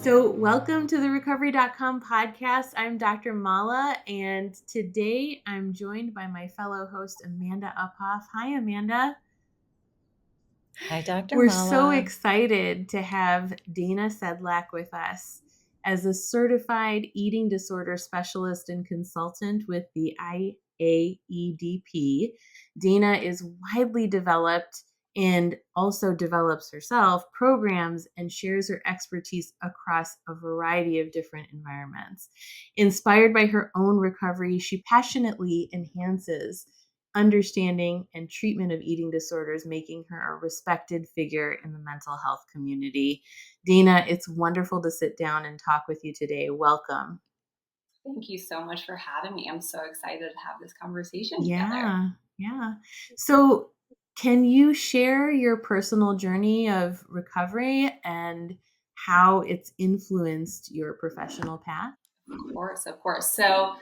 So, welcome to the Recovery.com podcast. I'm Dr. Mala, and today I'm joined by my fellow host, Amanda Uphoff. Hi, Amanda. Hi, Dr. We're so Mala. excited to have Dana Sedlak with us as a certified eating disorder specialist and consultant with the IAEDP. Dana is widely developed and also develops herself programs and shares her expertise across a variety of different environments. Inspired by her own recovery, she passionately enhances understanding and treatment of eating disorders, making her a respected figure in the mental health community. Dana, it's wonderful to sit down and talk with you today. Welcome. Thank you so much for having me. I'm so excited to have this conversation together. Yeah. So, can you share your personal journey of recovery and how it's influenced your professional path? Of course. So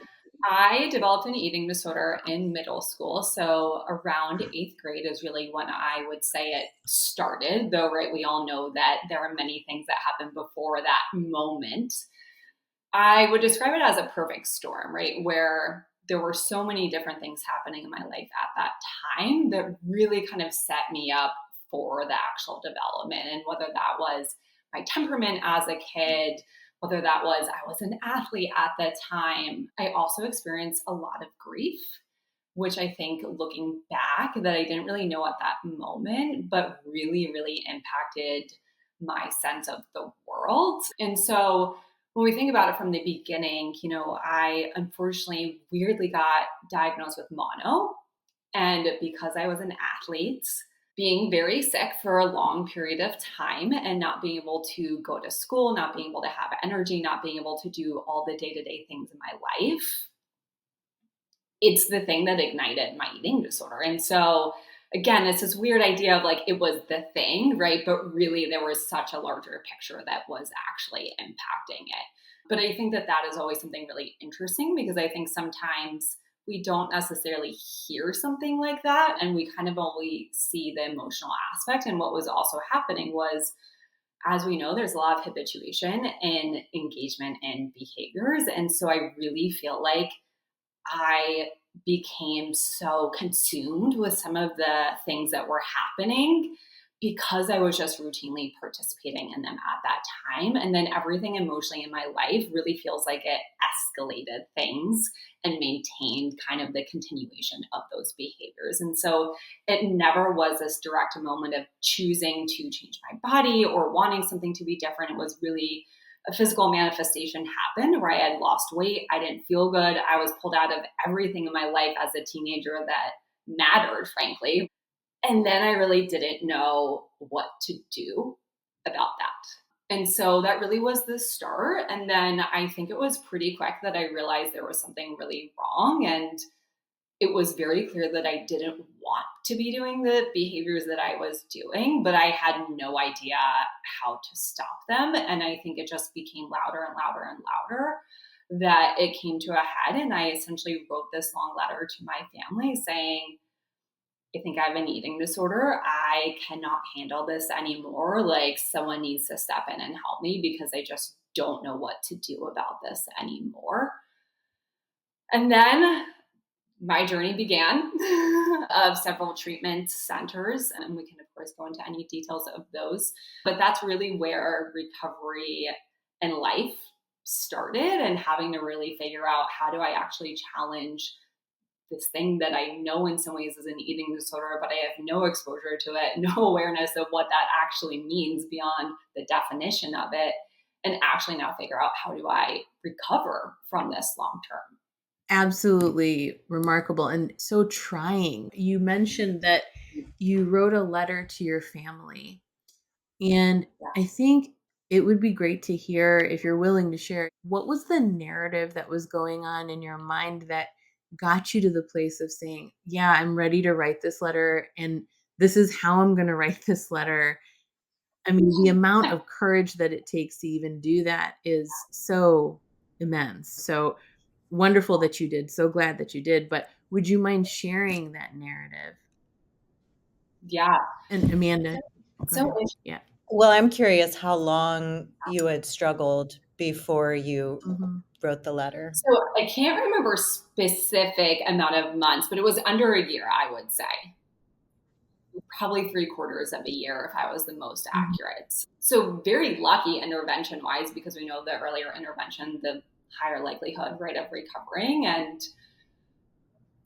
I developed an eating disorder in middle school. So around eighth grade is really when I would say it started, though, right? We all know that there are many things that happened before that moment. I would describe it as a perfect storm, right? Where there were so many different things happening in my life at that time that really kind of set me up for the actual development. And whether that was my temperament as a kid, whether that was I was an athlete at the time, I also experienced a lot of grief, which I think looking back that I didn't really know at that moment, but really, really impacted my sense of the world. And so when we think about it from the beginning, I unfortunately weirdly got diagnosed with mono. And because I was an athlete, being very sick for a long period of time and not being able to go to school, not being able to have energy, not being able to do all the day to day things in my life, it's the thing that ignited my eating disorder. And so, again, it's this weird idea of like it was the thing, right? But really, there was such a larger picture that was actually impacting it. But I think that is always something really interesting because I think sometimes we don't necessarily hear something like that and we kind of only see the emotional aspect. And what was also happening was, as we know, there's a lot of habituation and engagement in behaviors. And so I really feel like I became so consumed with some of the things that were happening because I was just routinely participating in them at that time. And then everything emotionally in my life really feels like it escalated things and maintained kind of the continuation of those behaviors. And so it never was this direct moment of choosing to change my body or wanting something to be different. It was really a physical manifestation happened where I had lost weight. I didn't feel good. I was pulled out of everything in my life as a teenager that mattered, frankly. And then I really didn't know what to do about that. And so that really was the start. And then I think it was pretty quick that I realized there was something really wrong. And it was very clear that I didn't want to be doing the behaviors that I was doing, but I had no idea how to stop them. And I think it just became louder and louder and louder that it came to a head. And I essentially wrote this long letter to my family saying, I think I have an eating disorder. I cannot handle this anymore. Like, someone needs to step in and help me because I just don't know what to do about this anymore. And then my journey began of several treatment centers, and we can of course go into any details of those, but that's really where recovery and life started, and having to really figure out how do I actually challenge this thing that I know in some ways is an eating disorder, but I have no exposure to it, no awareness of what that actually means beyond the definition of it, and actually now figure out how do I recover from this long term. Absolutely remarkable and so trying. You mentioned that you wrote a letter to your family, and I Yes. think it would be great to hear, if you're willing to share, what was the narrative that was going on in your mind that got you to the place of saying, yeah, I'm ready to write this letter and this is how I'm going to write this letter. I mean, the amount of courage that it takes to even do that is so immense. So wonderful that you did. So glad that you did. But would you mind sharing that narrative? Yeah. And Amanda, go So ahead. Yeah. Well, I'm curious how long you had struggled before you Mhm. wrote the letter. So I can't remember specific amount of months, but it was under a year, I would say. Probably 3/4 of a year if I was the most Mhm. accurate. So very lucky intervention wise, because we know the earlier intervention, the higher likelihood, right, of recovering, and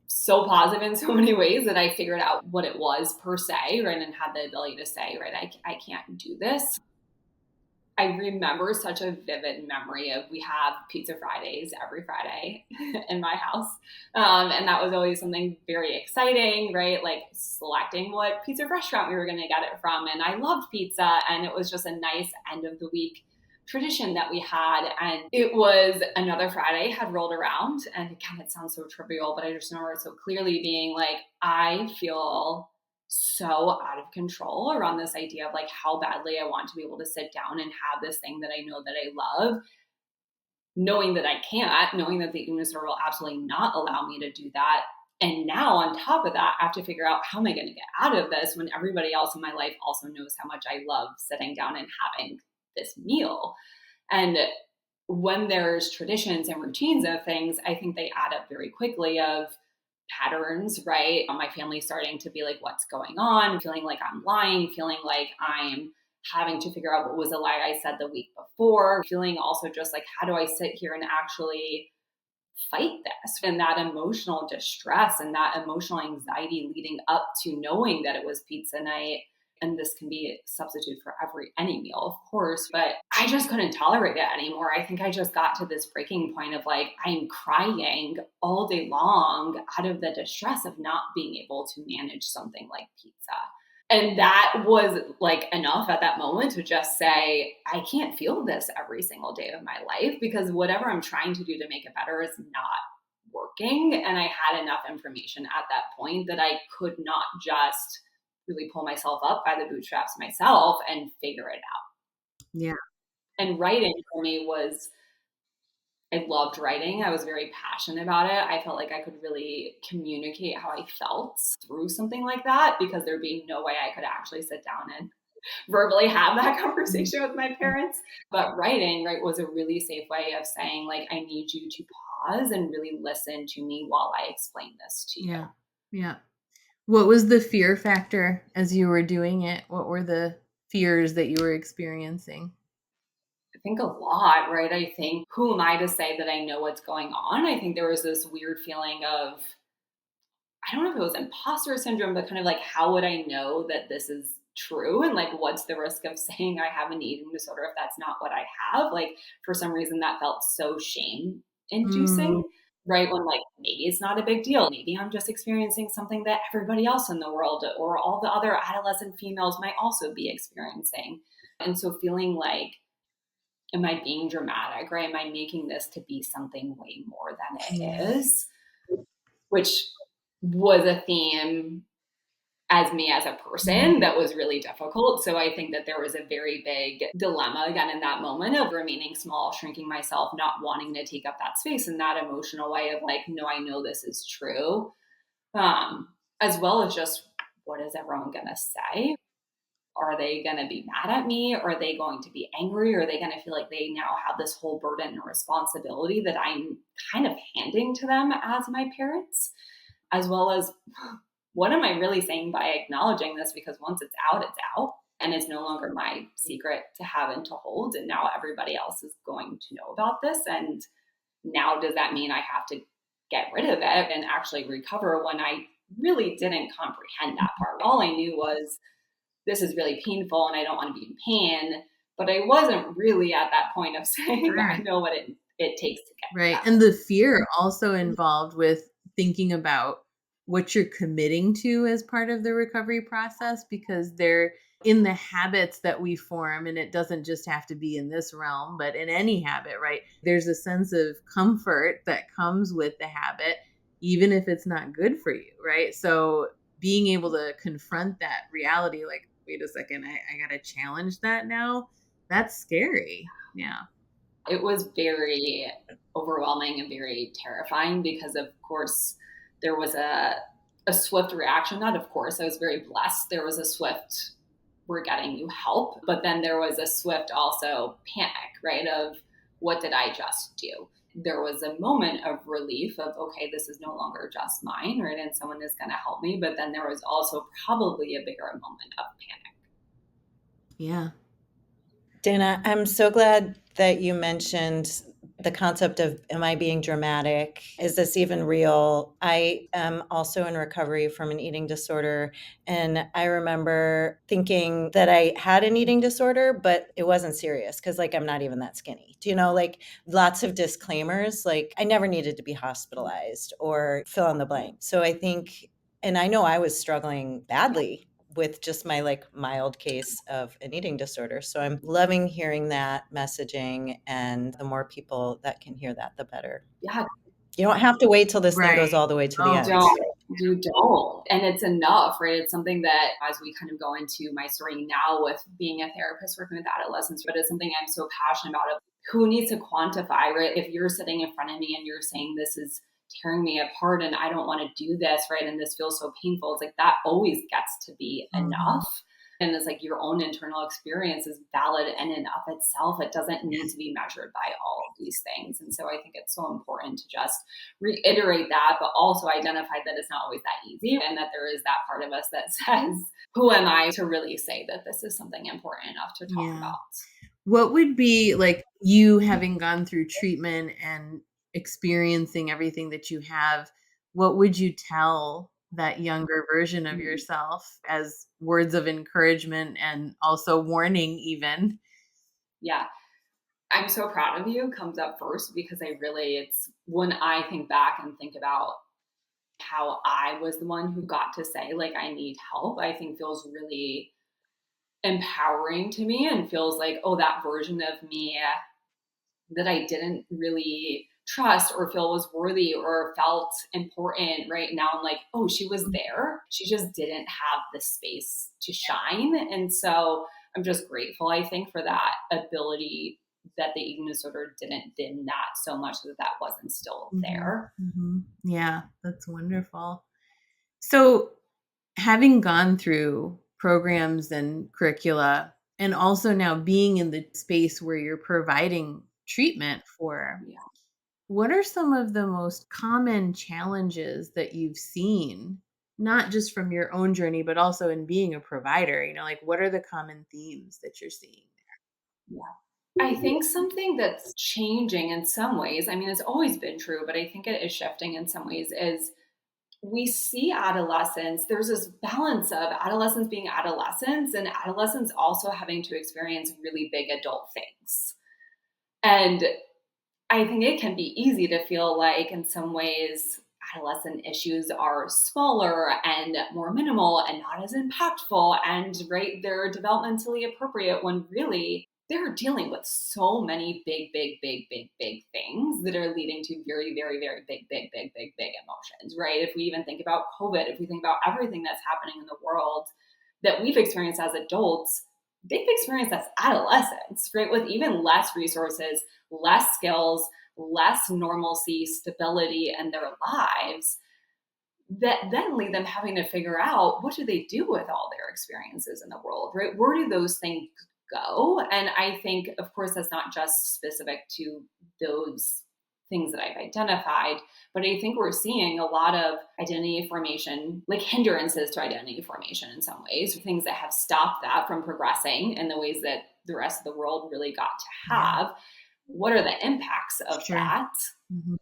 so positive in so many ways that I figured out what it was per se, right, and had the ability to say, right, I can't do this. I remember such a vivid memory of we have pizza Fridays every Friday in my house. And that was always something very exciting, right? Like selecting what pizza restaurant we were going to get it from. And I loved pizza. And it was just a nice end of the week tradition that we had. And it was another Friday had rolled around. And again, it sounds so trivial, but I just remember it so clearly being like, I feel so out of control around this idea of like how badly I want to be able to sit down and have this thing that I know that I love, knowing that I can't, knowing that the eating disorder will absolutely not allow me to do that. And now on top of that, I have to figure out how am I going to get out of this when everybody else in my life also knows how much I love sitting down and having this meal. And when there's traditions and routines of things, I think they add up very quickly of patterns, right? My family starting to be like, what's going on? Feeling like I'm lying, feeling like I'm having to figure out what was a lie I said the week before, feeling also just like, how do I sit here and actually fight this? And that emotional distress and that emotional anxiety leading up to knowing that it was pizza night. And this can be a substitute for any meal, of course, but I just couldn't tolerate it anymore. I think I just got to this breaking point of like, I'm crying all day long out of the distress of not being able to manage something like pizza. And that was like enough at that moment to just say, I can't feel this every single day of my life because whatever I'm trying to do to make it better is not working. And I had enough information at that point that I could not just really pull myself up by the bootstraps myself and figure it out. Yeah. And writing for me was, I loved writing. I was very passionate about it. I felt like I could really communicate how I felt through something like that because there'd be no way I could actually sit down and verbally have that conversation with my parents. But writing, right, was a really safe way of saying, like, I need you to pause and really listen to me while I explain this to you. Yeah. Yeah. What was the fear factor as you were doing it? What were the fears that you were experiencing? I think a lot, right? I think, who am I to say that I know what's going on? I think there was this weird feeling of, I don't know if it was imposter syndrome, but kind of like, how would I know that this is true? And like, what's the risk of saying I have an eating disorder if that's not what I have? Like, for some reason, that felt so shame Mm, inducing, right? When like, maybe it's not a big deal. Maybe I'm just experiencing something that everybody else in the world or all the other adolescent females might also be experiencing. And so feeling like, am I being dramatic, right? Am I making this to be something way more than yeah. it is? Which was a theme as me as a person Mhm. that was really difficult. So I think that there was a very big dilemma again in that moment of remaining small, shrinking myself, not wanting to take up that space in that emotional way of like, no, I know this is true. As well as just what is everyone gonna say? Are they going to be mad at me? Are they going to be angry? Are they going to feel like they now have this whole burden and responsibility that I'm kind of handing to them as my parents? As well as, what am I really saying by acknowledging this? Because once it's out, it's out. And it's no longer my secret to have and to hold. And now everybody else is going to know about this. And now does that mean I have to get rid of it and actually recover when I really didn't comprehend that part? All I knew was this is really painful and I don't want to be in pain. But I wasn't really at that point of saying I Sure. know what it takes to get Right. And better. the fear also involved with thinking about what you're committing to as part of the recovery process because they're in the habits that we form. And it doesn't just have to be in this realm, but in any habit, right? There's a sense of comfort that comes with the habit, even if it's not good for you, right? So being able to confront that reality, like, wait a second, I got to challenge that now. That's scary. Yeah. It was very overwhelming and very terrifying because, of course, there was a swift reaction. Not of course, I was very blessed. There was a swift we're getting you help. But then there was a swift also panic, right? Of what did I just do? There was a moment of relief of, okay, this is no longer just mine, right? And someone is going to help me. But then there was also probably a bigger moment of panic. Yeah. Dana, I'm so glad that you mentioned the concept of, am I being dramatic? Is this even real? I am also in recovery from an eating disorder. And I remember thinking that I had an eating disorder, but it wasn't serious because, like, I'm not even that skinny. Do you know, like, lots of disclaimers, like, I never needed to be hospitalized or fill in the blank. So I think, and I know I was struggling badly with just my like mild case of an eating disorder. So I'm loving hearing that messaging, and the more people that can hear that, the better. Yeah, You don't have to wait till this thing goes Right. all the way to the Oh, you end. don't. You don't. And it's enough, right? It's something that as we kind of go into my story now with being a therapist working with adolescents, but it's something I'm so passionate about of who needs to quantify, right? If you're sitting in front of me and you're saying this is tearing me apart and I don't want to do this, right? And this feels so painful. It's like that always gets to be enough. And it's like your own internal experience is valid in and of itself. It doesn't need to be measured by all of these things. And so I think it's so important to just reiterate that, but also identify that it's not always that easy and that there is that part of us that says, who am I to really say that this is something important enough to talk yeah. about? What would be like you having gone through treatment and experiencing everything that you have, what would you tell that younger version of Mhm. yourself as words of encouragement and also warning even? Yeah. I'm so proud of you comes up first because I really, it's when I think back and think about how I was the one who got to say, like, I need help, I think feels really empowering to me and feels like, oh, that version of me that I didn't really trust or feel was worthy or felt important. Right now, I'm like, oh, she was there. She just didn't have the space to shine. And so I'm just grateful, I think, for that ability that the eating disorder didn't dim that so much that that wasn't still Mhm, there. mhm. Yeah, that's wonderful. So, having gone through programs and curricula, and also now being in the space where you're providing treatment for, Yeah. what are some of the most common challenges that you've seen, not just from your own journey, but also in being a provider? Like what are the common themes that you're seeing? Yeah. I think something that's changing in some ways, I mean, it's always been true, but I think it is shifting in some ways, is we see adolescents, there's this balance of adolescents being adolescents and adolescents also having to experience really big adult things. And I think it can be easy to feel like, in some ways, adolescent issues are smaller and more minimal and not as impactful and right, they're developmentally appropriate when really they're dealing with so many big things that are leading to very, very, very big emotions, right? If we even think about COVID, if we think about everything that's happening in the world that we've experienced as adults, they've experienced as adolescents, right? With even less resources, less skills, less normalcy, stability in their lives, that then lead them having to figure out what do they do with all their experiences in the world, right? Where do those things go? And I think, of course, that's not just specific to those things that I've identified, but I think we're seeing a lot of identity formation, like hindrances to identity formation in some ways, things that have stopped that from progressing in the ways that the rest of the world really got to Yeah, have. What are the impacts of sure. that? Mhm,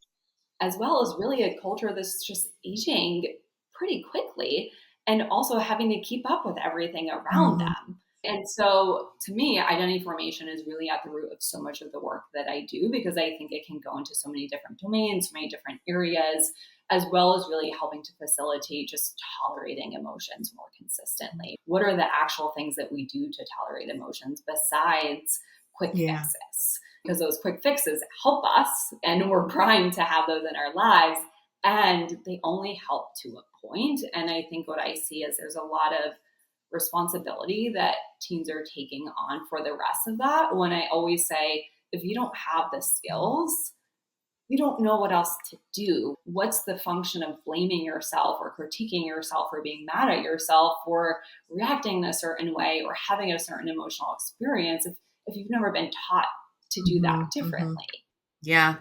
As well as really a culture that's just aging pretty quickly and also having to keep up with everything around mhm. them. And so to me, identity formation is really at the root of so much of the work that I do because I think it can go into so many different domains, so many different areas, as well as really helping to facilitate just tolerating emotions more consistently. What are the actual things that we do to tolerate emotions besides quick Yeah. fixes? Because those quick fixes help us and we're primed to have those in our lives, and they only help to a point. And I think what I see is there's a lot of responsibility that teens are taking on for the rest of that, when I always say, if you don't have the skills, you don't know what else to do. What's the function of blaming yourself or critiquing yourself or being mad at yourself for reacting a certain way or having a certain emotional experience if you've never been taught to do that differently? Yeah.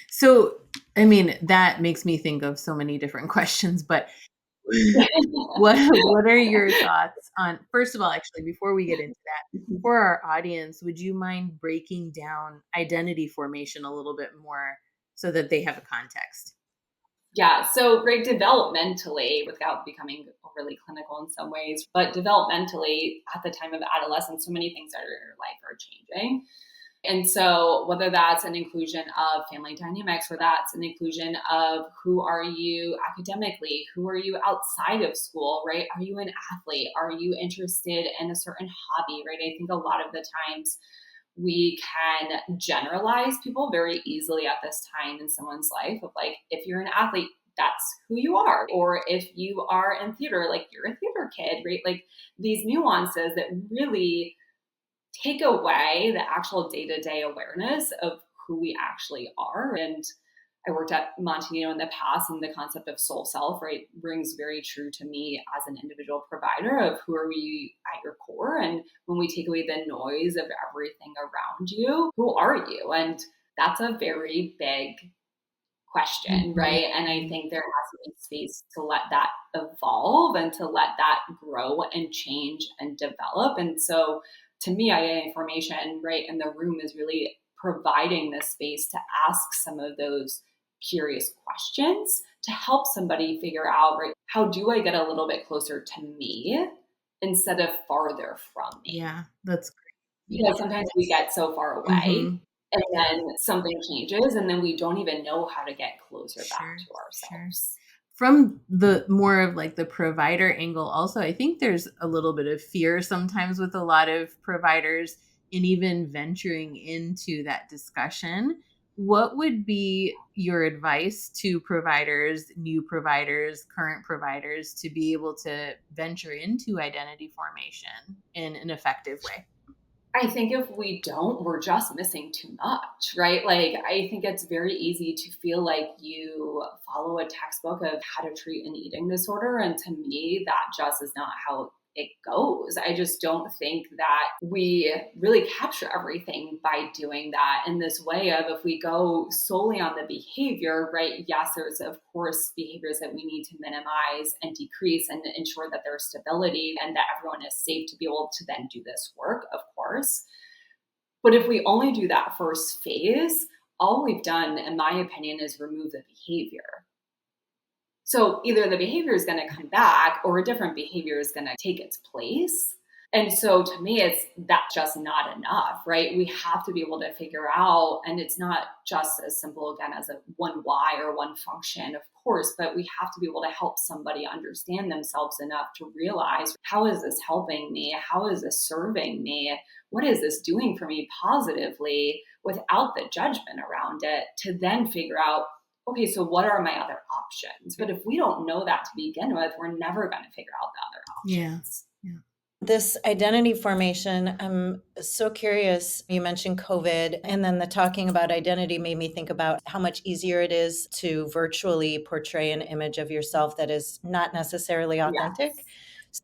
So, I mean, that makes me think of so many different questions, but what are your thoughts on, first of all, actually, before we get into that, for our audience, would you mind breaking down identity formation a little bit more so that they have a context? Yeah, so right, developmentally, without becoming overly clinical in some ways, but developmentally at the time of adolescence, so many things in your life are changing. And so whether that's an inclusion of family dynamics, or that's an inclusion of who are you academically, who are you outside of school, right? Are you an athlete? Are you interested in a certain hobby, right? I think a lot of the times we can generalize people very easily at this time in someone's life of like, if you're an athlete, that's who you are. Or if you are in theater, like you're a theater kid, right? Like these nuances that really take away the actual day-to-day awareness of who we actually are. And I worked at Montanino in the past, and the concept of soul self, right, rings very true to me as an individual provider of who are we at your core. And when we take away the noise of everything around you, who are you? And that's a very big question, Mhm. right? And I think there has to be space to let that evolve and to let that grow and change and develop. And so to me, identity formation, right, in the room is really providing the space to ask some of those curious questions to help somebody figure out, right, how do I get a little bit closer to me instead of farther from me? Yeah, that's great. Because sometimes we get so far away Mhm. and then something changes and then we don't even know how to get closer back Sure, to sure. ourselves. From the more of like the provider angle, also, I think there's a little bit of fear sometimes with a lot of providers in even venturing into that discussion. What would be your advice to providers, new providers, current providers, to be able to venture into identity formation in an effective way? I think if we don't, we're just missing too much, right? Like, I think it's very easy to feel like you follow a textbook of how to treat an eating disorder. And to me, that just is not how it goes. I just don't think that we really capture everything by doing that in this way of if we go solely on the behavior, right? Yes, there's of course behaviors that we need to minimize and decrease and ensure that there's stability and that everyone is safe to be able to then do this work, of course. But if we only do that first phase, all we've done, in my opinion, is remove the behavior. So either the behavior is going to come back or a different behavior is going to take its place. And so to me, it's that's just not enough, right? We have to be able to figure out, and it's not just as simple again as a one why or one function, of course, but we have to be able to help somebody understand themselves enough to realize, how is this helping me? How is this serving me? What is this doing for me positively without the judgment around it, to then figure out, okay, so what are my other options? But if we don't know that to begin with, we're never going to figure out the other Yeah. options. Yeah. This identity formation, I'm so curious. You mentioned COVID, and then the talking about identity made me think about how much easier it is to virtually portray an image of yourself that is not necessarily authentic. Yes.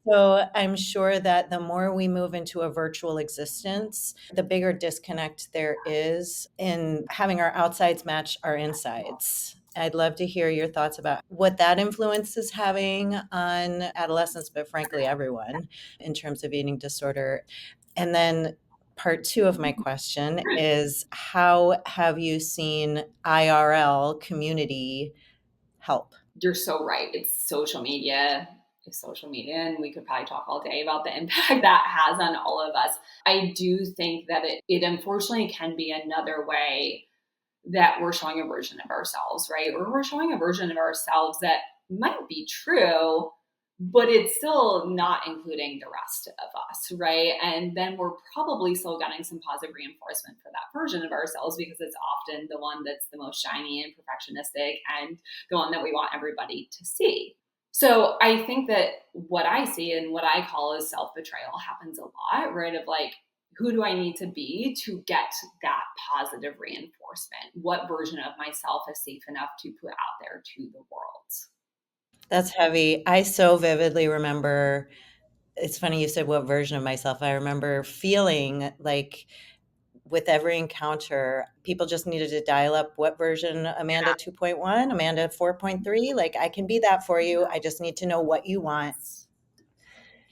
So I'm sure that the more we move into a virtual existence, the bigger disconnect there is in having our outsides match our insides. I'd love to hear your thoughts about what that influence is having on adolescents, but frankly, everyone in terms of eating disorder. And then part two of my question is, how have you seen IRL community help? You're so right. It's social media. It's social media, and we could probably talk all day about the impact that has on all of us. I do think that it unfortunately can be another way that we're showing a version of ourselves, right? Or we're showing a version of ourselves that might be true, but it's still not including the rest of us, right? And then we're probably still getting some positive reinforcement for that version of ourselves because it's often the one that's the most shiny and perfectionistic and the one that we want everybody to see. So I think that what I see and what I call is self betrayal happens a lot, right? Of like, who do I need to be to get that positive reinforcement? What version of myself is safe enough to put out there to the world? That's heavy. I so vividly remember, it's funny you said what version of myself. I remember feeling like with every encounter, people just needed to dial up what version, Amanda 2.1, Amanda 4.3. Like, I can be that for you. I just need to know what you want.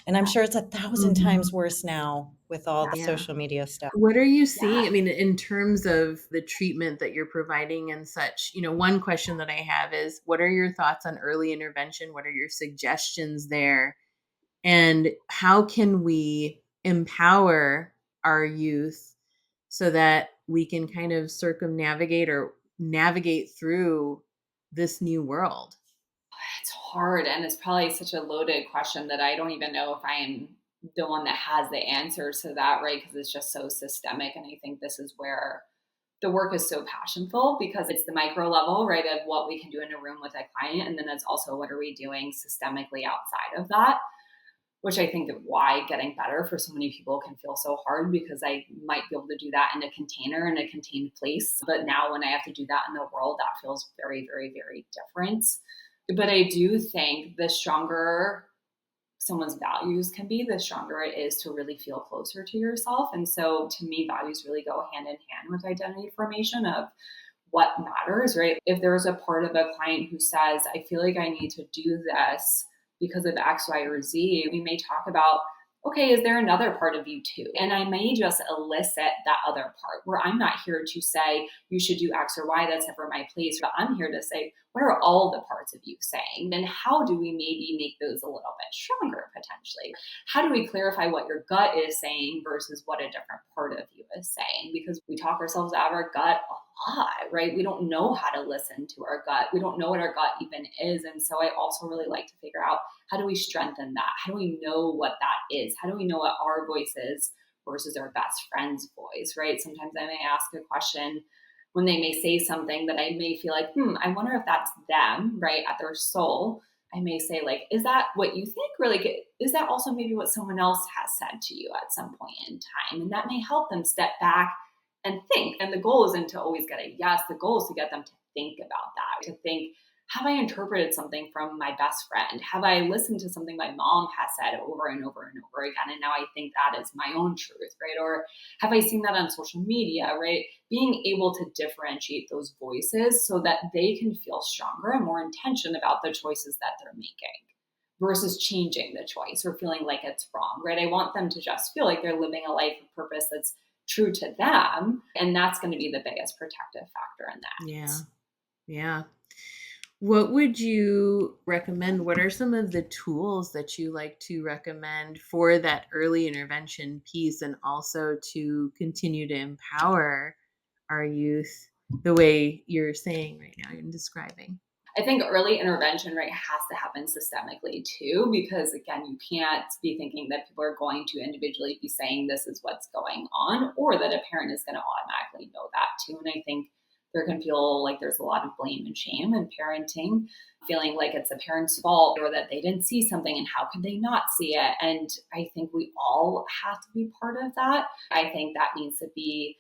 And I'm sure it's 1,000 times worse now with all the Yeah. social media stuff. What are you seeing? I mean, in terms of the treatment that you're providing and such, one question that I have is, what are your thoughts on early intervention? What are your suggestions there? And how can we empower our youth so that we can kind of circumnavigate or navigate through this new world? It's hard, and it's probably such a loaded question that I don't even know if I am the one that has the answer to that, right? Because it's just so systemic. And I think this is where the work is so passionful, because it's the micro level, right, of what we can do in a room with a client. And then it's also what are we doing systemically outside of that, which I think that why getting better for so many people can feel so hard, because I might be able to do that in a container, in a contained place. But now when I have to do that in the world, that feels very, very, very different. But I do think the stronger someone's values can be, the stronger it is to really feel closer to yourself. And so to me, values really go hand in hand with identity formation of what matters, right? If there's a part of a client who says, I feel like I need to do this because of X, Y, or Z, we may talk about, okay, is there another part of you too? And I may just elicit that other part, where I'm not here to say you should do X or Y, that's never my place, but I'm here to say, what are all the parts of you saying? And how do we maybe make those a little bit stronger potentially? How do we clarify what your gut is saying versus what a different part of you is saying? Because we talk ourselves out of our gut a lot, right? We don't know how to listen to our gut. We don't know what our gut even is. And so I also really like to figure out, how do we strengthen that? How do we know what that is? How do we know what our voice is versus our best friend's voice, right? Sometimes I may ask a question when they may say something that I may feel like, I wonder if that's them, right, at their soul. I may say, like, is that what you think? Or like, is that also maybe what someone else has said to you at some point in time? And that may help them step back and think. And the goal isn't to always get a yes. The goal is to get them to think about that, to think, have I interpreted something from my best friend? Have I listened to something my mom has said over and over and over again? And now I think that is my own truth, right? Or have I seen that on social media, right? Being able to differentiate those voices so that they can feel stronger and more intention about the choices that they're making versus changing the choice or feeling like it's wrong, right? I want them to just feel like they're living a life of purpose that's true to them. And that's going to be the biggest protective factor in that. Yeah. Yeah. What would you recommend? What are some of the tools that you like to recommend for that early intervention piece, and also to continue to empower our youth the way you're saying right now and describing? I think early intervention, right, has to happen systemically too, because again, you can't be thinking that people are going to individually be saying this is what's going on, or that a parent is going to automatically know that too. And I think there can feel like there's a lot of blame and shame in parenting, feeling like it's a parent's fault or that they didn't see something and how could they not see it. And I think we all have to be part of that. I think that needs to be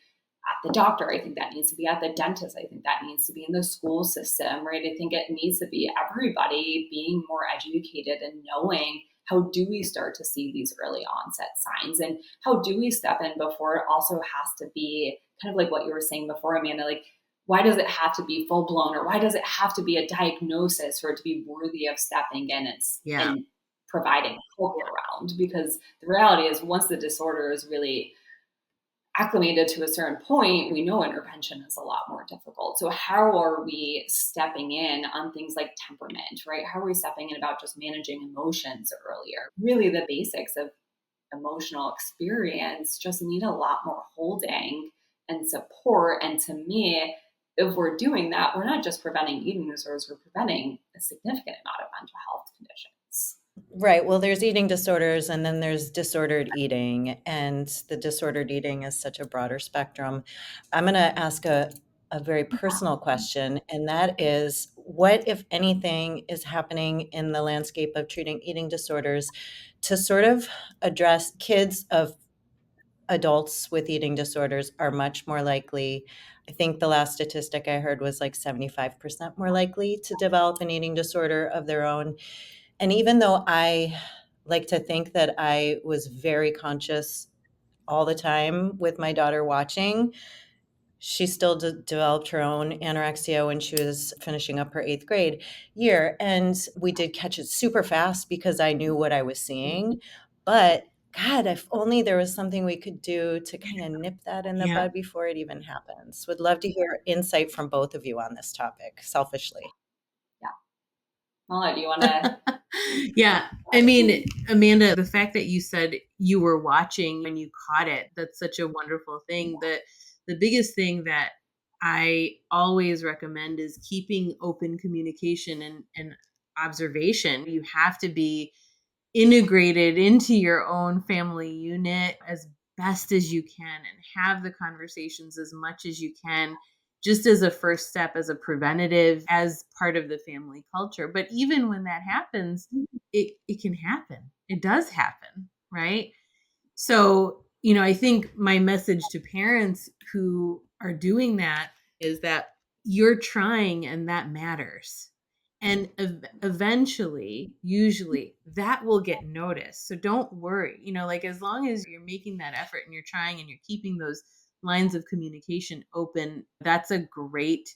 at the doctor. I think that needs to be at the dentist. I think that needs to be in the school system, right? I think it needs to be everybody being more educated and knowing, how do we start to see these early onset signs, and how do we step in before it also has to be kind of like what you were saying before, Amanda, like, why does it have to be full blown, or why does it have to be a diagnosis for it to be worthy of stepping in and providing hope around? Because the reality is, once the disorder is really acclimated to a certain point, we know intervention is a lot more difficult. So how are we stepping in on things like temperament, right? How are we stepping in about just managing emotions earlier? Really, the basics of emotional experience just need a lot more holding and support. And to me, if we're doing that, we're not just preventing eating disorders, we're preventing a significant amount of mental health conditions. Right. Well, there's eating disorders, and then there's disordered eating. And the disordered eating is such a broader spectrum. I'm going to ask a very personal question, and that is, what, if anything, is happening in the landscape of treating eating disorders to sort of address kids of adults with eating disorders are much more likely. I think the last statistic I heard was like 75% more likely to develop an eating disorder of their own. And even though I like to think that I was very conscious all the time with my daughter watching, she still developed her own anorexia when she was finishing up her 8th grade year. And we did catch it super fast because I knew what I was seeing. But God, if only there was something we could do to kind of nip that in the Yeah. bud before it even happens. Would love to hear insight from both of you on this topic, selfishly. Yeah. Mala, do you want to? Yeah. I mean, Amanda, the fact that you said you were watching and you caught it, that's such a wonderful thing. The biggest thing that I always recommend is keeping open communication and observation. You have to be integrated into your own family unit as best as you can and have the conversations as much as you can, just as a first step, as a preventative, as part of the family culture. But even when that happens, it can happen. It does happen, right? So, I think my message to parents who are doing that is that you're trying and that matters. And eventually, usually, that will get noticed. So don't worry. Like as long as you're making that effort and you're trying and you're keeping those lines of communication open, that's a great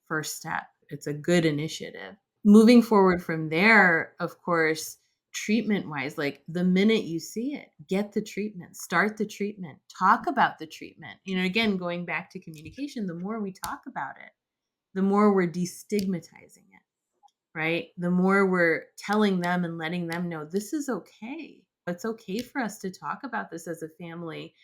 first step. It's a good initiative. Moving forward from there, of course, treatment wise, like the minute you see it, get the treatment, start the treatment, talk about the treatment. Again, going back to communication, the more we talk about it, the more we're destigmatizing it, right? The more we're telling them and letting them know this is okay. It's okay for us to talk about this as a family.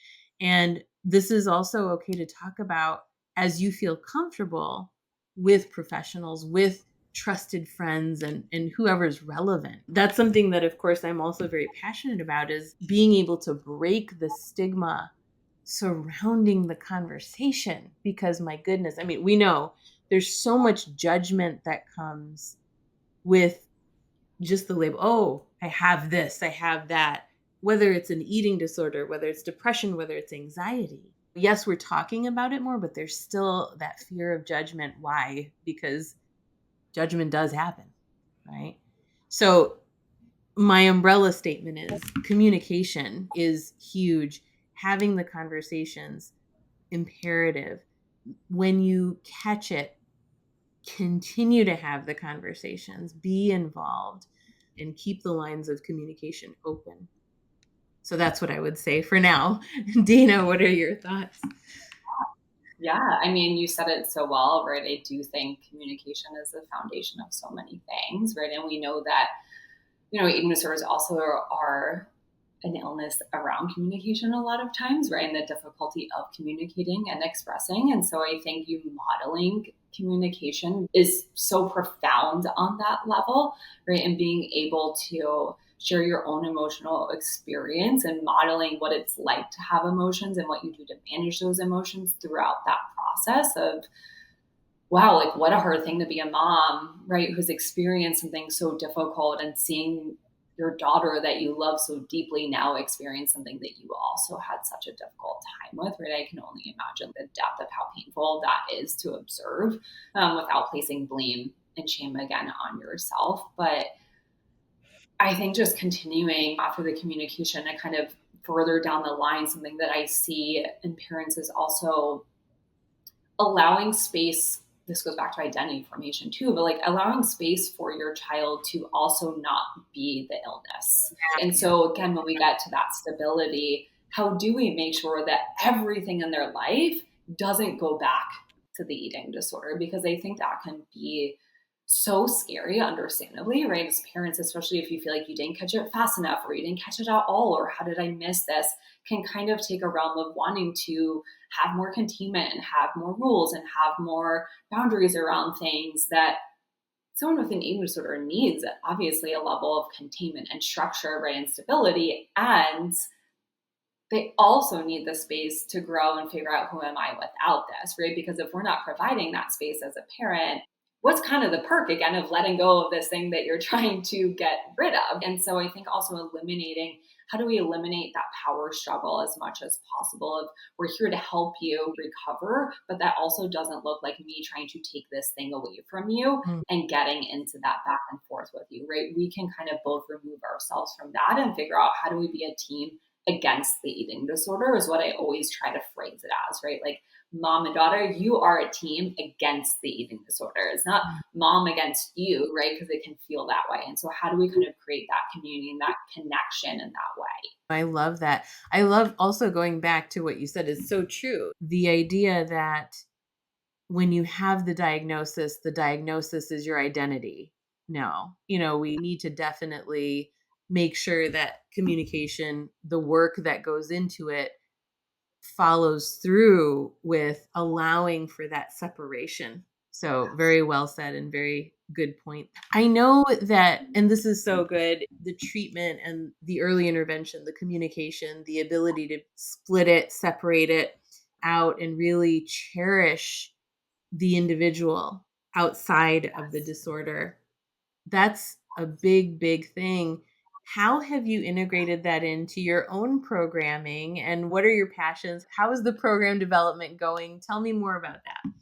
And this is also okay to talk about as you feel comfortable with professionals, with trusted friends and whoever's relevant. That's something that, of course, I'm also very passionate about is being able to break the stigma surrounding the conversation. Because my goodness, I mean, we know there's so much judgment that comes with just the label. Oh, I have this, I have that, whether it's an eating disorder, whether it's depression, whether it's anxiety. Yes, we're talking about it more, but there's still that fear of judgment. Why? Because judgment does happen, right? So my umbrella statement is communication is huge. Having the conversations imperative. When you catch it, continue to have the conversations, be involved, and keep the lines of communication open. So that's what I would say for now. Dana, what are your thoughts? Yeah, I mean, you said it so well, right? I do think communication is the foundation of so many things, right? And we know that, eating disorders also are an illness around communication a lot of times, right? And the difficulty of communicating and expressing. And so I think you modeling communication is so profound on that level, right? And being able to share your own emotional experience and modeling what it's like to have emotions and what you do to manage those emotions throughout that process of, wow, like what a hard thing to be a mom, right? Who's experienced something so difficult and seeing your daughter that you love so deeply now experience something that you also had such a difficult time with, right? I can only imagine the depth of how painful that is to observe without placing blame and shame again on yourself. But I think just continuing after the communication and kind of further down the line, something that I see in parents is also allowing space. This goes back to identity formation too, but like allowing space for your child to also not be the illness. And so again, when we get to that stability, how do we make sure that everything in their life doesn't go back to the eating disorder? Because I think that can be so scary, understandably, right? As parents, especially if you feel like you didn't catch it fast enough or you didn't catch it at all, or how did I miss this, can kind of take a realm of wanting to have more containment and have more rules and have more boundaries around things that someone with an eating disorder needs. Obviously, a level of containment and structure, right, and stability. And they also need the space to grow and figure out who am I without this, right? Because if we're not providing that space as a parent, what's kind of the perk again of letting go of this thing that you're trying to get rid of? And so I think also eliminating, how do we eliminate that power struggle as much as possible of, we're here to help you recover, but that also doesn't look like me trying to take this thing away from you Mm. and getting into that back and forth with you, right? We can kind of both remove ourselves from that and figure out, how do we be a team against the eating disorder, is what I always try to phrase it as, right? Like, mom and daughter, you are a team against the eating disorder. It's not mom against you, right? Because it can feel that way. And so how do we kind of create that community and that connection in that way? I love that. I love also going back to what you said is so true. The idea that when you have the diagnosis is your identity. No, we need to definitely make sure that communication, the work that goes into it, follows through with allowing for that separation. So, very well said and very good point. I know that, and this is so good, the treatment and the early intervention, the communication, the ability to split it, separate it out, and really cherish the individual outside of the Yes. disorder. That's a big, big thing. How have you integrated that into your own programming, and what are your passions? How is the program development going? Tell me more about that.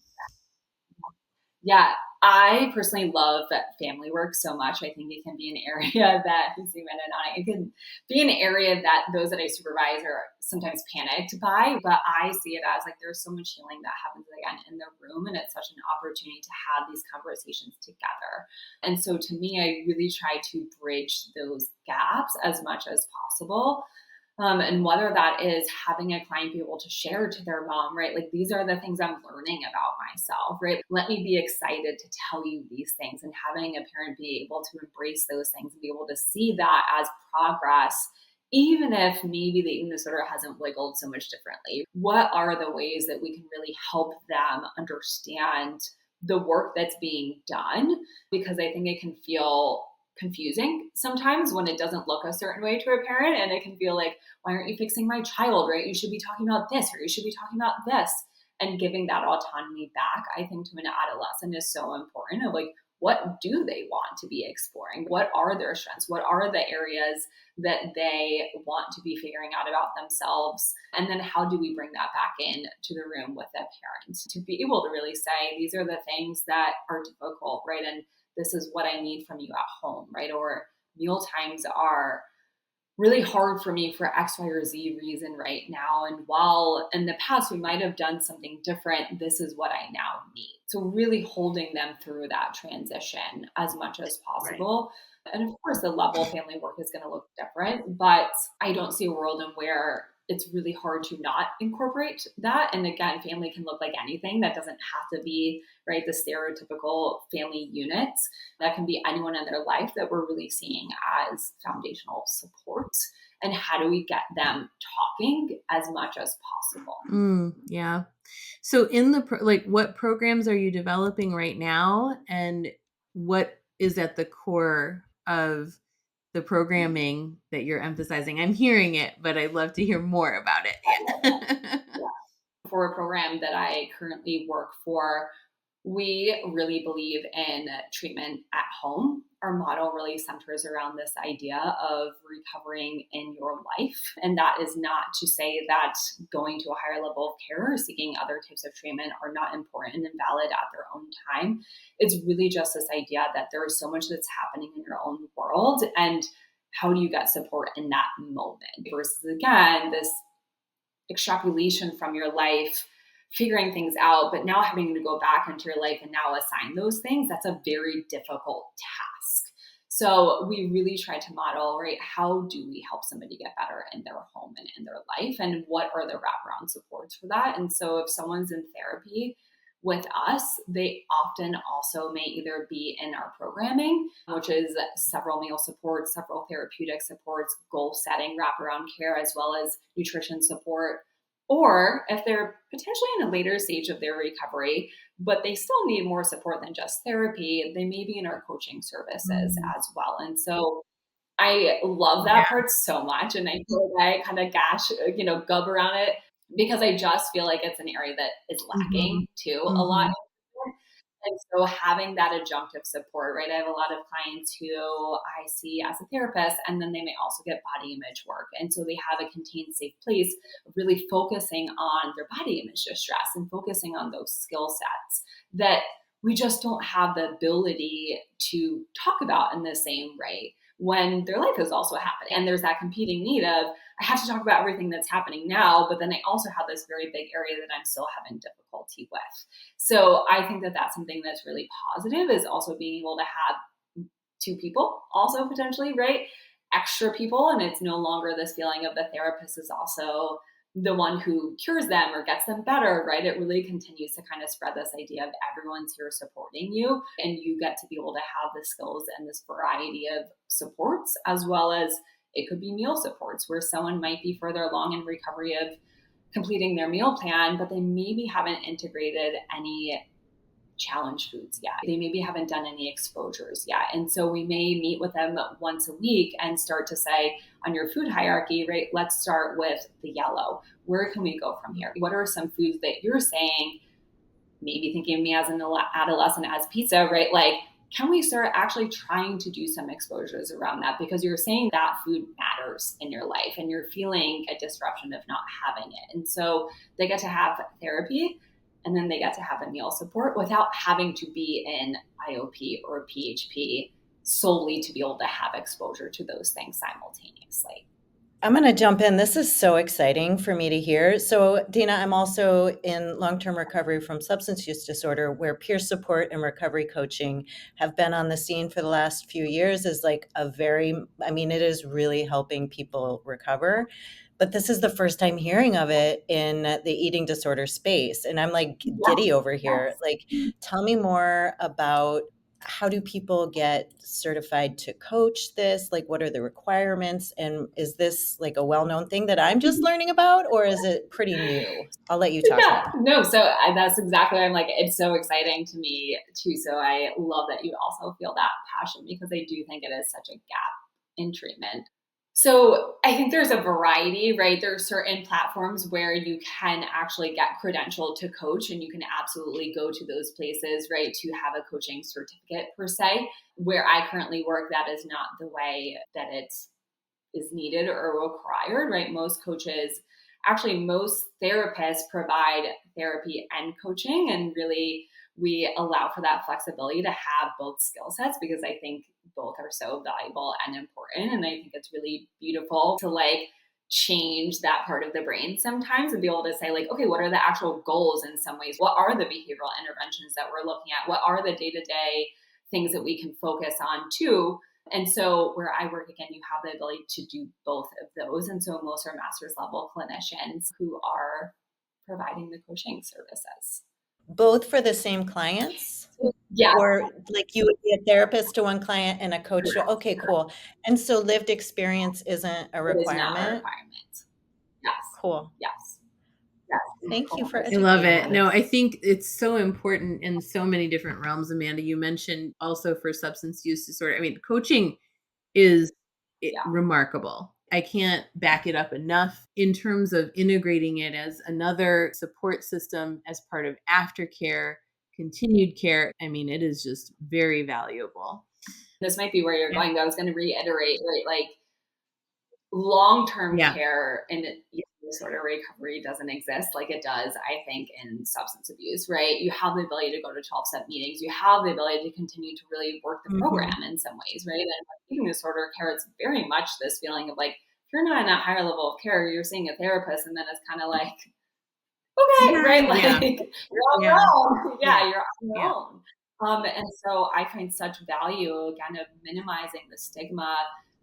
Yeah, I personally love family work so much. I think it can be an area that, you see, men and I, it can be an area that those that I supervise are sometimes panicked by, but I see it as like there's so much healing that happens again in the room, and it's such an opportunity to have these conversations together. And so to me, I really try to bridge those gaps as much as possible. And whether that is having a client be able to share to their mom, right? Like, these are the things I'm learning about myself, right? Let me be excited to tell you these things, and having a parent be able to embrace those things and be able to see that as progress, even if maybe the eating disorder hasn't wiggled so much differently. What are the ways that we can really help them understand the work that's being done? Because I think it can feel confusing sometimes when it doesn't look a certain way to a parent, and it can feel like, why aren't you fixing my child, right? You should be talking about this, or you should be talking about this. And giving that autonomy back, I think, to an adolescent is so important, of like, what do they want to be exploring? What are their strengths? What are the areas that they want to be figuring out about themselves? And then how do we bring that back in to the room with the parents to be able to really say, these are the things that are difficult, right? And this is what I need from you at home, right? Or meal times are really hard for me for X, Y, or Z reason right now. And while in the past we might have done something different, this is what I now need. So really holding them through that transition as much as Right. possible. And of course, the level of family work is going to look different, but I don't see a world in where it's really hard to not incorporate that. And again, family can look like anything. That doesn't have to be, right, the stereotypical family units. That can be anyone in their life that we're really seeing as foundational support. And how do we get them talking as much as possible? Yeah. So, what programs are you developing right now, and what is at the core of the programming that you're emphasizing? I'm hearing it, but I'd love to hear more about it. Yeah. For a program that I currently work for, we really believe in treatment at home. Our model really centers around this idea of recovering in your life. And that is not to say that going to a higher level of care or seeking other types of treatment are not important and valid at their own time. It's really just this idea that there is so much that's happening in your own world. And how do you get support in that moment versus, again, this extrapolation from your life, figuring things out, but now having to go back into your life and now assign those things, that's a very difficult task. So we really try to model, right, how do we help somebody get better in their home and in their life? And what are the wraparound supports for that? And so if someone's in therapy with us, they often also may either be in our programming, which is several meal supports, several therapeutic supports, goal setting, wraparound care, as well as nutrition support. Or if they're potentially in a later stage of their recovery, but they still need more support than just therapy, they may be in our coaching services Mm. as well. And so I love Yeah. that part so much. And I feel like I kind of gub around it because I just feel like it's an area that is Mhm. lacking too a lot. Mhm. And so having that adjunctive support, right? I have a lot of clients who I see as a therapist, and then they may also get body image work. And so they have a contained, safe place of really focusing on their body image distress and focusing on those skill sets that we just don't have the ability to talk about in the same way when their life is also happening. And there's that competing need of, I have to talk about everything that's happening now, but then I also have this very big area that I'm still having difficulty with. So I think that that's something that's really positive, is also being able to have two people also potentially, right? Extra people. And it's no longer this feeling of the therapist is also the one who cures them or gets them better, right? It really continues to kind of spread this idea of everyone's here supporting you, and you get to be able to have the skills and this variety of supports, as well as it could be meal supports where someone might be further along in recovery of completing their meal plan, but they maybe haven't integrated any challenge foods yet. They maybe haven't done any exposures yet. And so we may meet with them once a week and start to say, on your food hierarchy, right, let's start with the yellow. Where can we go from here? What are some foods that you're saying, maybe thinking of me as an adolescent as pizza, right? Like, can we start actually trying to do some exposures around that? Because you're saying that food matters in your life and you're feeling a disruption of not having it. And so they get to have therapy, and then they get to have a meal support without having to be in IOP or PHP solely to be able to have exposure to those things simultaneously. I'm going to jump in. This is so exciting for me to hear. So, Dana, I'm also in long-term recovery from substance use disorder, where peer support and recovery coaching have been on the scene for the last few years as like it is really helping people recover. But this is the first time hearing of it in the eating disorder space. And I'm like giddy over here. Like, tell me more about, how do people get certified to coach this? Like, what are the requirements? And is this like a well-known thing that I'm just learning about, or is it pretty new? I'll let you talk Yeah, more. no, so that's exactly, I'm like, it's so exciting to me too. So I love that you also feel that passion, because I do think it is such a gap in treatment. So I think there's a variety, right? There are certain platforms where you can actually get credentialed to coach, and you can absolutely go to those places, right, to have a coaching certificate per se. Where I currently work, that is not the way that it is needed or required, right? Most therapists provide therapy and coaching, and really we allow for that flexibility to have both skill sets, because I think both are so valuable and important. And I think it's really beautiful to like change that part of the brain sometimes and be able to say, like, okay, what are the actual goals in some ways? What are the behavioral interventions that we're looking at? What are the day-to-day things that we can focus on too? And so where I work, again, you have the ability to do both of those. And so most are master's level clinicians who are providing the coaching services. Both for the same clients? Yeah, Or like you would be a therapist to one client and a coach to, okay, cool. And so lived experience isn't a it is not a requirement? requirement. Yes, Cool. yes, yes. Thank you for I love educating it. No, us. I think it's so important in so many different realms. Amanda, you mentioned also for substance use disorder. I mean, coaching is Yeah. remarkable. I can't back it up enough in terms of integrating it as another support system as part of aftercare, continued care. I mean, it is just very valuable. This might be where you're Yeah. going, but I was going to reiterate, right? Like, long-term Yeah. care in eating disorder recovery doesn't exist like it does, I think, in substance abuse, right? You have the ability to go to 12-step meetings. You have the ability to continue to really work the program in some ways, right? And with eating disorder care, it's very much this feeling of like, if you're not in that higher level of care, you're seeing a therapist, and then it's kind of like, okay, right? Like, Yeah. you're on your Yeah. own. Yeah, you're on your Yeah. own. And so I find such value, again, of minimizing the stigma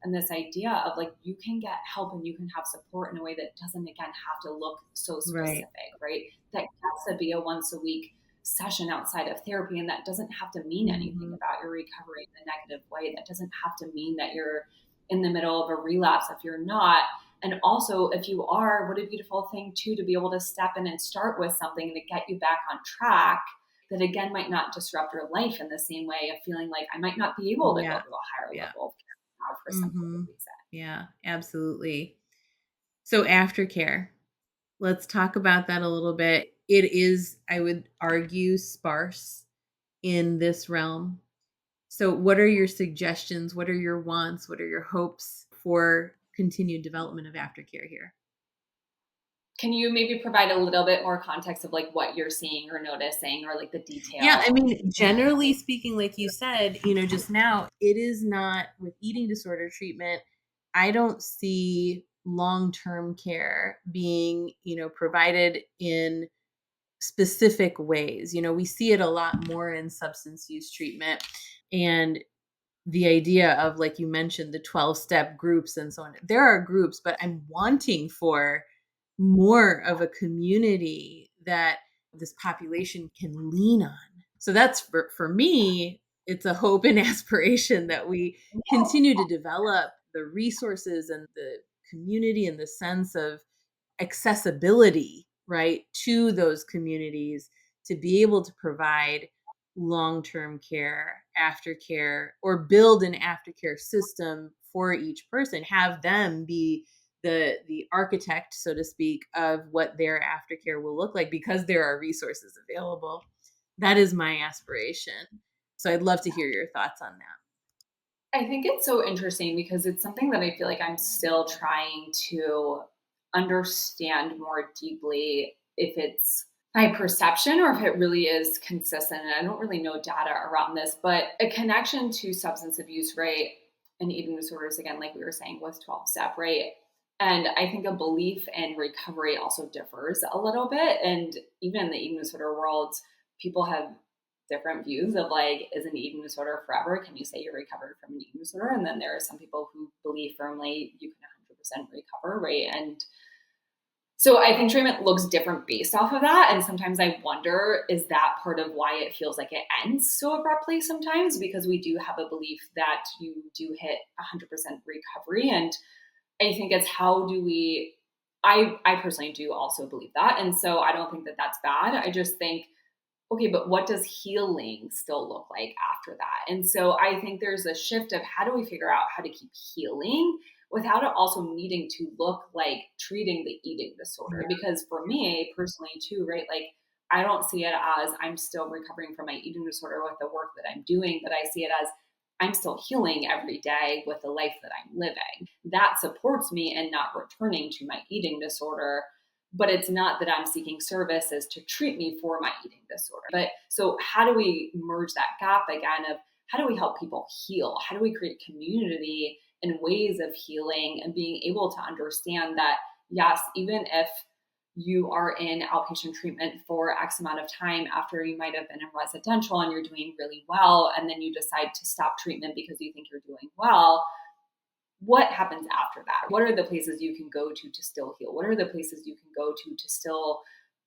and this idea of like, you can get help and you can have support in a way that doesn't, again, have to look so specific, right? That gets to be a once a week session outside of therapy. And that doesn't have to mean anything about your recovery in a negative way. That doesn't have to mean that you're in the middle of a relapse if you're not. And also, if you are, what a beautiful thing too, to be able to step in and start with something to get you back on track that, again, might not disrupt your life in the same way of feeling like I might not be able to go to a higher level of care now for some other reason. Yeah, absolutely. So aftercare, let's talk about that a little bit. It is, I would argue, sparse in this realm. So, what are your suggestions? What are your wants? What are your hopes for continued development of aftercare here? Can you maybe provide a little bit more context of like what you're seeing or noticing or like the Yeah, I detail? mean, generally speaking, like you said, just now, it is not with eating disorder treatment. I don't see long-term care being, provided in specific ways. We see it a lot more in substance use treatment. And the idea of, like you mentioned, the 12-step groups and so on. There are groups, but I'm wanting for more of a community that this population can lean on. So that's for me, it's a hope and aspiration that we continue to develop the resources and the community and the sense of accessibility, right, to those communities to be able to provide long-term care, aftercare, or build an aftercare system for each person, have them be the architect, so to speak, of what their aftercare will look like because there are resources available. That is my aspiration. So I'd love to hear your thoughts on that. I think it's so interesting because it's something that I feel like I'm still trying to understand more deeply if it's my perception or if it really is consistent. And I don't really know data around this, but a connection to substance abuse, right? And eating disorders, again, like we were saying, with 12 step, right? And I think a belief in recovery also differs a little bit. And even in the eating disorder world, people have different views of like, is an eating disorder forever? Can you say you're recovered from an eating disorder? And then there are some people who believe firmly you can 100% recover, right? And so I think treatment looks different based off of that. And sometimes I wonder, is that part of why it feels like it ends so abruptly sometimes? Because we do have a belief that you do hit 100% recovery. And I think it's how do we, I personally do also believe that. And so I don't think that that's bad. I just think, okay, but what does healing still look like after that? And so I think there's a shift of how do we figure out how to keep healing without it also needing to look like treating the eating disorder. Because for me personally, too, right, like I don't see it as I'm still recovering from my eating disorder with the work that I'm doing, but I see it as I'm still healing every day with the life that I'm living. That supports me in not returning to my eating disorder, but it's not that I'm seeking services to treat me for my eating disorder. But so how do we merge that gap again of how do we help people heal? How do we create community and ways of healing and being able to understand that, yes, even if you are in outpatient treatment for X amount of time after you might have been in residential and you're doing really well, and then you decide to stop treatment because you think you're doing well, what happens after that? What are the places you can go to still heal? What are the places you can go to still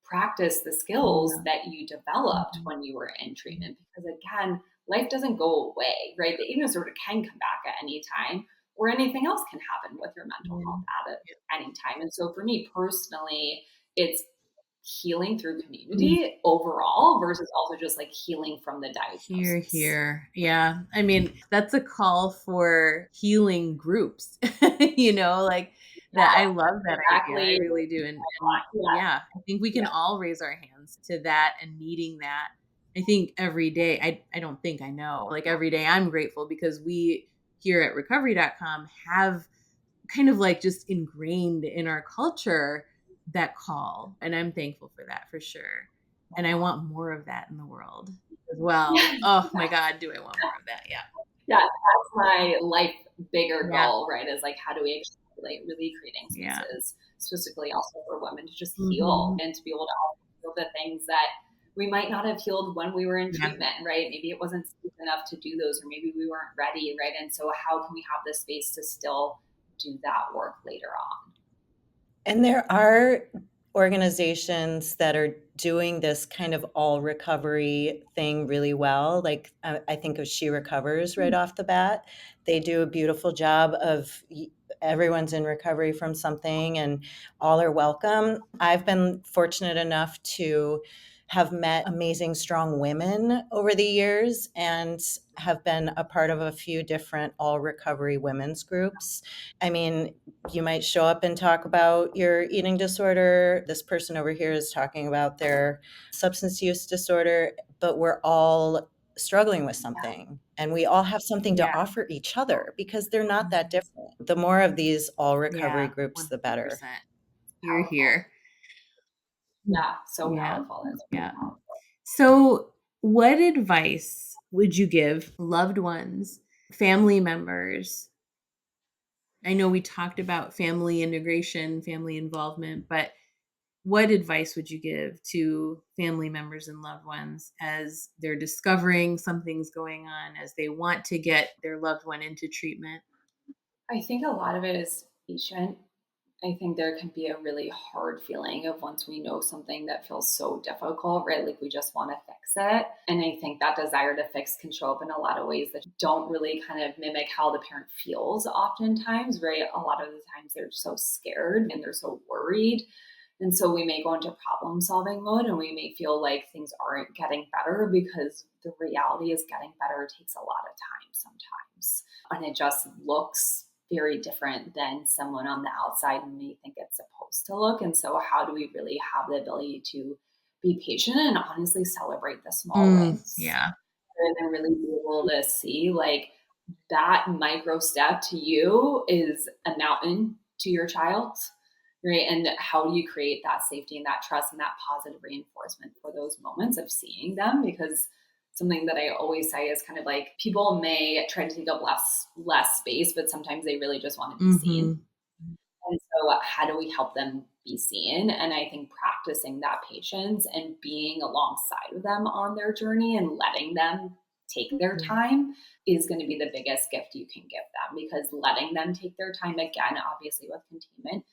practice the skills that you developed when you were in treatment? Because again, life doesn't go away, right? The eating disorder can come back at any time, or anything else can happen with your mental health at any time. And so for me personally, it's healing through community overall versus also just like healing from the Here, diagnosis. here. Yeah. I mean, that's a call for healing groups, like that. I love that idea. I Exactly. really do. And yeah, I think we can all raise our hands to that and needing that. I think every day, I don't think I know, like every day I'm grateful because we here at Recovery.com have kind of like just ingrained in our culture that call. And I'm thankful for that for sure. And I want more of that in the world as well. Oh my God, do I want more of that? Yeah. Yeah, that's my life bigger Yeah. goal, right? Is like how do we like really creating Yeah. spaces specifically also for women to just heal Hmm. and to be able to also heal the things that we might not have healed when we were in Yeah. treatment, right? Maybe it wasn't safe enough to do those, or maybe we weren't ready, right? And so how can we have the space to still do that work later on? And there are organizations that are doing this kind of all recovery thing really well. Like I think of She Recovers right off the bat. They do a beautiful job of everyone's in recovery from something and all are welcome. I've been fortunate enough to have met amazing, strong women over the years and have been a part of a few different all recovery women's groups. I mean, you might show up and talk about your eating disorder. This person over here is talking about their substance use disorder, but we're all struggling with something, and we all have something to Yeah. offer each other because they're not that different. The more of these all recovery Yeah. groups, the better. 100%. You're Powerful. here. Yeah, so Yeah. powerful. That's Yeah. So, what advice would you give loved ones, family members? I know we talked about family integration, family involvement, but what advice would you give to family members and loved ones as they're discovering something's going on, as they want to get their loved one into treatment? I think a lot of it is patient. I think there can be a really hard feeling of once we know something that feels so difficult, right? Like we just want to fix it. And I think that desire to fix can show up in a lot of ways that don't really kind of mimic how the parent feels oftentimes, right? A lot of the times they're so scared and they're so worried. And so we may go into problem solving mode and we may feel like things aren't getting better because the reality is getting better takes a lot of time sometimes. And it just looks very different than someone on the outside may think it's supposed to look. And so, how do we really have the ability to be patient and honestly celebrate the small wins Yeah. and really be able to see like that micro step to you is a mountain to your child, right? And how do you create that safety and that trust and that positive reinforcement for those moments of seeing them? Because something that I always say is kind of like people may try to take up less space, but sometimes they really just want to be seen. Mhm. And so, how do we help them be seen? And I think practicing that patience and being alongside of them on their journey and letting them take their Yeah. time is going to be the biggest gift you can give them, because letting them take their time, again, obviously with containment,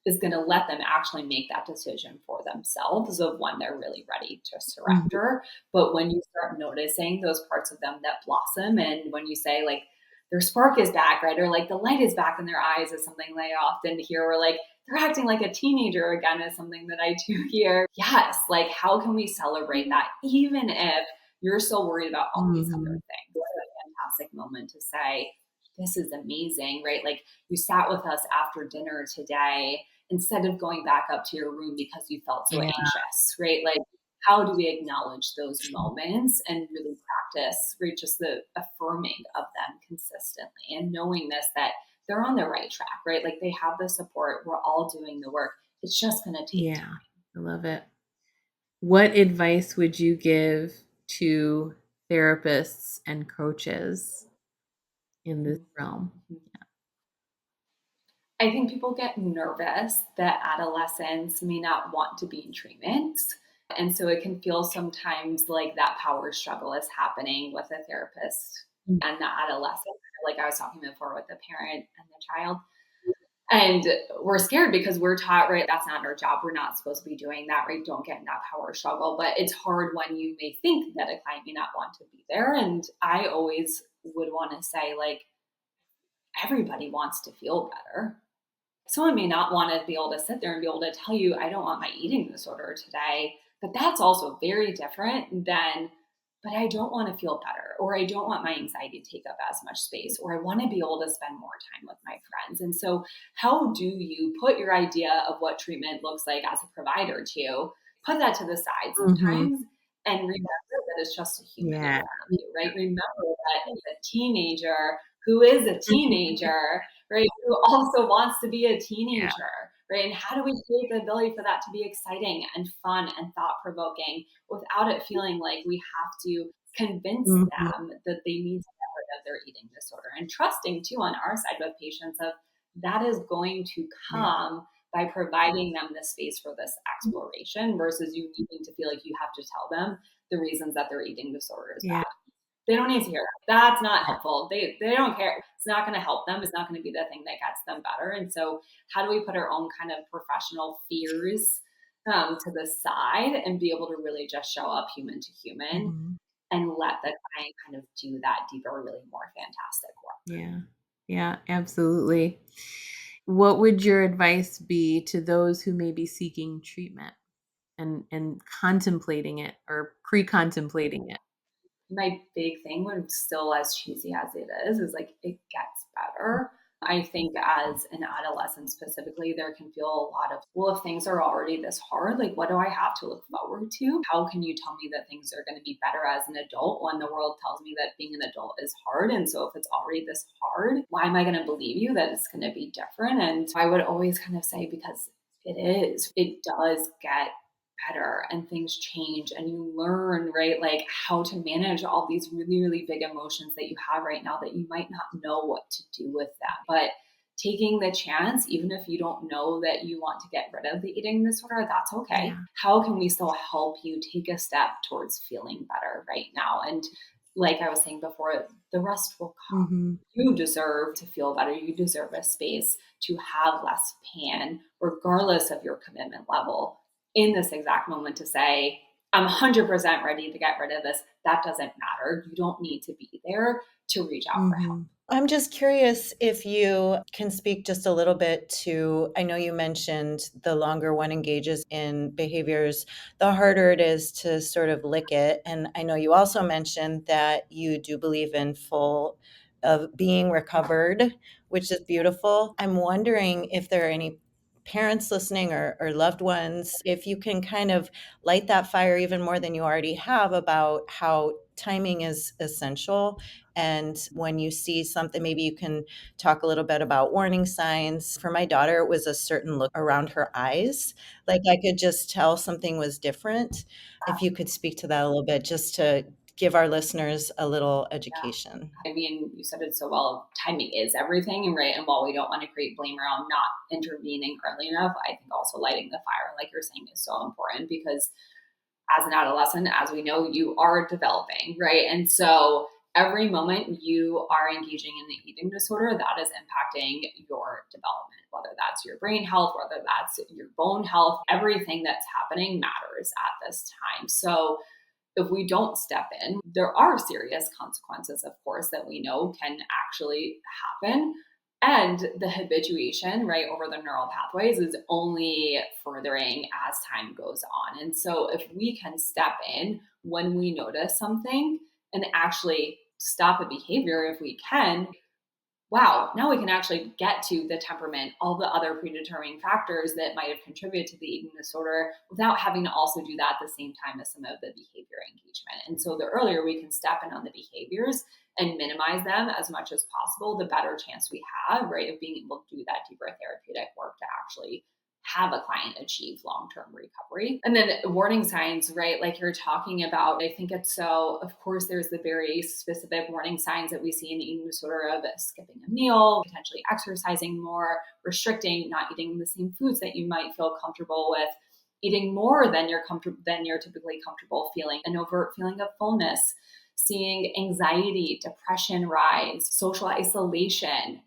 is going to let them actually make that decision for themselves of when they're really ready to Mhm. surrender. But when you start noticing those parts of them that blossom, and when you say, like, their spark is back, right? Or like the light is back in their eyes is something that I often hear, or like they're acting like a teenager again is something that I do hear. Yes, like how can we celebrate that even if you're still worried about all these other Mhm. things? What a fantastic moment to say, this is amazing, right? Like you sat with us after dinner today instead of going back up to your room because you felt so Yeah. anxious, right? Like how do we acknowledge those moments and really practice, right, just the affirming of them consistently and knowing this, that they're on the right track, right? Like they have the support. We're all doing the work. It's just going to take Yeah. time. I love it. What advice would you give to therapists and coaches in this realm? Mhm. I think people get nervous that adolescents may not want to be in treatment. And so it can feel sometimes like that power struggle is happening with a therapist and the adolescent, like I was talking before with the parent and the child. And we're scared because we're taught, right, that's not our job. We're not supposed to be doing that, right? Don't get in that power struggle. But it's hard when you may think that a client may not want to be there. And I always would want to say, like, everybody wants to feel better. Someone may not want to be able to sit there and be able to tell you, I don't want my eating disorder today. But that's also very different than, but I don't want to feel better, or I don't want my anxiety to take up as much space, or I want to be able to spend more time with my friends. And so, how do you put your idea of what treatment looks like as a provider to put that to the side Mhm. sometimes and remember that it's just a human in Yeah. front of you, right? Remember that it's a teenager who is a teenager, right? Who also wants to be a Yeah. teenager, right? And how do we create the ability for that to be exciting and fun and thought provoking without it feeling like we have to convince Mhm. them that they need to get rid of their eating disorder, and trusting too on our side with patients of that is going to Yeah. come by providing them the space for this exploration versus you needing to feel like you have to tell them the reasons that their eating disorder is Yeah. bad. They don't need to hear that. That's not helpful. They don't care. It's not going to help them. It's not going to be the thing that gets them better. And so, how do we put our own kind of professional fears to the side and be able to really just show up human to human Mhm. and let the client kind of do that deeper, really more fantastic work? Yeah. Yeah, absolutely. What would your advice be to those who may be seeking treatment and contemplating it or pre-contemplating it? My big thing would still, as cheesy as it is like it gets better. I think as an adolescent specifically, there can feel a lot of, well, if things are already this hard, like what do I have to look forward to? How can you tell me that things are going to be better as an adult when the world tells me that being an adult is hard? And so if it's already this hard, why am I going to believe you that it's going to be different? And I would always kind of say, because it does get better and things change and you learn, right? Like how to manage all these really, really big emotions that you have right now that you might not know what to do with them. But taking the chance, even if you don't know that you want to get rid of the eating disorder, that's okay. Yeah. How can we still help you take a step towards feeling better right now? And like I was saying before, the rest will come. Mm-hmm. You deserve to feel better. You deserve a space to have less pain, regardless of your commitment level in this exact moment to say, I'm 100% ready to get rid of this. That doesn't matter. You don't need to be there to reach out for help. Mm-hmm. I'm just curious if you can speak just a little bit to, I know you mentioned the longer one engages in behaviors, the harder it is to sort of lick it. And I know you also mentioned that you do believe in full of being recovered, which is beautiful. I'm wondering if there are any parents listening or loved ones, if you can kind of light that fire even more than you already have about how timing is essential. And when you see something, maybe you can talk a little bit about warning signs. For my daughter, it was a certain look around her eyes. Like I could just tell something was different. If you could speak to that a little bit, just to give our listeners a little education. I mean, you said it so well. Timing is everything, right? And while we don't want to create blame around not intervening early enough, I think also lighting the fire, like you're saying, is so important because as an adolescent, as we know, you are developing, right? And so every moment you are engaging in the eating disorder, that is impacting your development, whether that's your brain health, whether that's your bone health, everything that's happening matters at this time. So if we don't step in, there are serious consequences, of course, that we know can actually happen. And the habituation, right, over the neural pathways is only furthering as time goes on. And so if we can step in when we notice something and actually stop a behavior if we can, wow, now we can actually get to the temperament, all the other predetermining factors that might have contributed to the eating disorder without having to also do that at the same time as some of the behavior engagement. And so the earlier we can step in on the behaviors and minimize them as much as possible, the better chance we have, right, of being able to do that deeper therapeutic work to actually have a client achieve long-term recovery. And then warning signs, right? Like you're talking about, I think it's so, of course, there's the very specific warning signs that we see in eating disorder of skipping a meal, potentially exercising more, restricting, not eating the same foods that you might feel comfortable with, eating more than you're typically comfortable feeling, an overt feeling of fullness, seeing anxiety, depression rise, social isolation,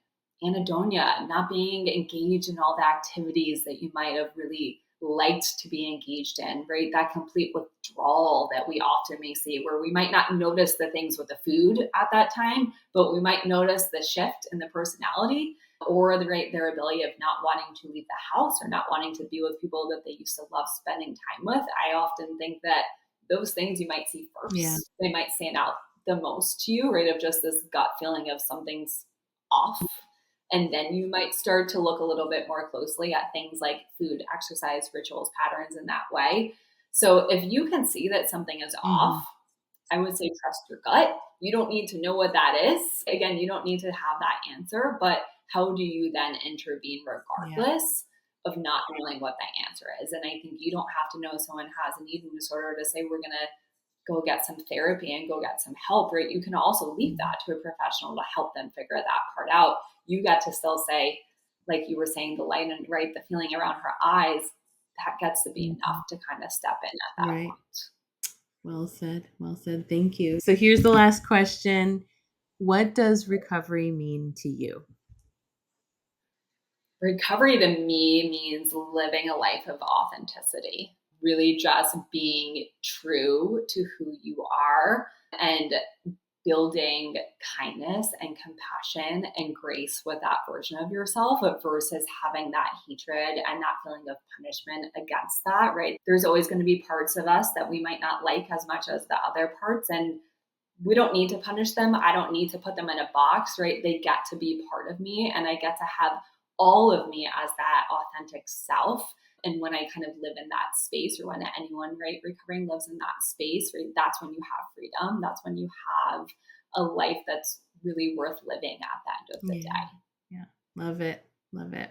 anhedonia, not being engaged in all the activities that you might have really liked to be engaged in, right? That complete withdrawal that we often may see, where we might not notice the things with the food at that time, but we might notice the shift in the personality or their ability of not wanting to leave the house or not wanting to be with people that they used to love spending time with. I often think that those things you might see first. Yeah. They might stand out the most to you, right? Of just this gut feeling of something's off. And then you might start to look a little bit more closely at things like food, exercise, rituals, patterns in that way. So if you can see that something is off, I would say trust your gut. You don't need to know what that is. Again, you don't need to have that answer, but how do you then intervene regardless of not knowing what that answer is? And I think you don't have to know someone has an eating disorder to say, we're going to go get some therapy and go get some help, right? You can also leave that to a professional to help them figure that part out. You get to still say, like you were saying, the light and right, the feeling around her eyes, that gets to be enough to kind of step in at that point. Well said. Well said. Thank you. So here's the last question. What does recovery mean to you? Recovery to me means living a life of authenticity, really just being true to who you are and building kindness and compassion and grace with that version of yourself versus having that hatred and that feeling of punishment against that, right? There's always going to be parts of us that we might not like as much as the other parts. And we don't need to punish them. I don't need to put them in a box, right? They get to be part of me, and I get to have all of me as that authentic self. And when I kind of live in that space, or when anyone, right, recovering lives in that space, right, that's when you have freedom. That's when you have a life that's really worth living at the end of the Yeah. day. Yeah. Love it. Love it.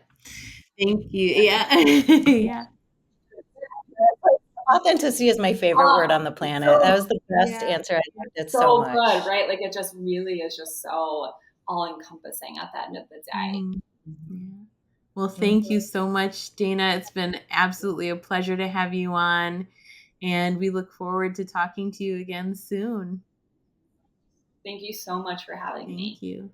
Thank you. Yeah. Yeah. Authenticity is my favorite word on the planet. That was the best Yeah. answer. I loved it so So good, much. right? Like it just really is just so all encompassing at the end of the day. Mhm. Yeah. Well, Mhm. thank you so much, Dana. It's been absolutely a pleasure to have you on, and we look forward to talking to you again soon. Thank you so much for having Thank me. you.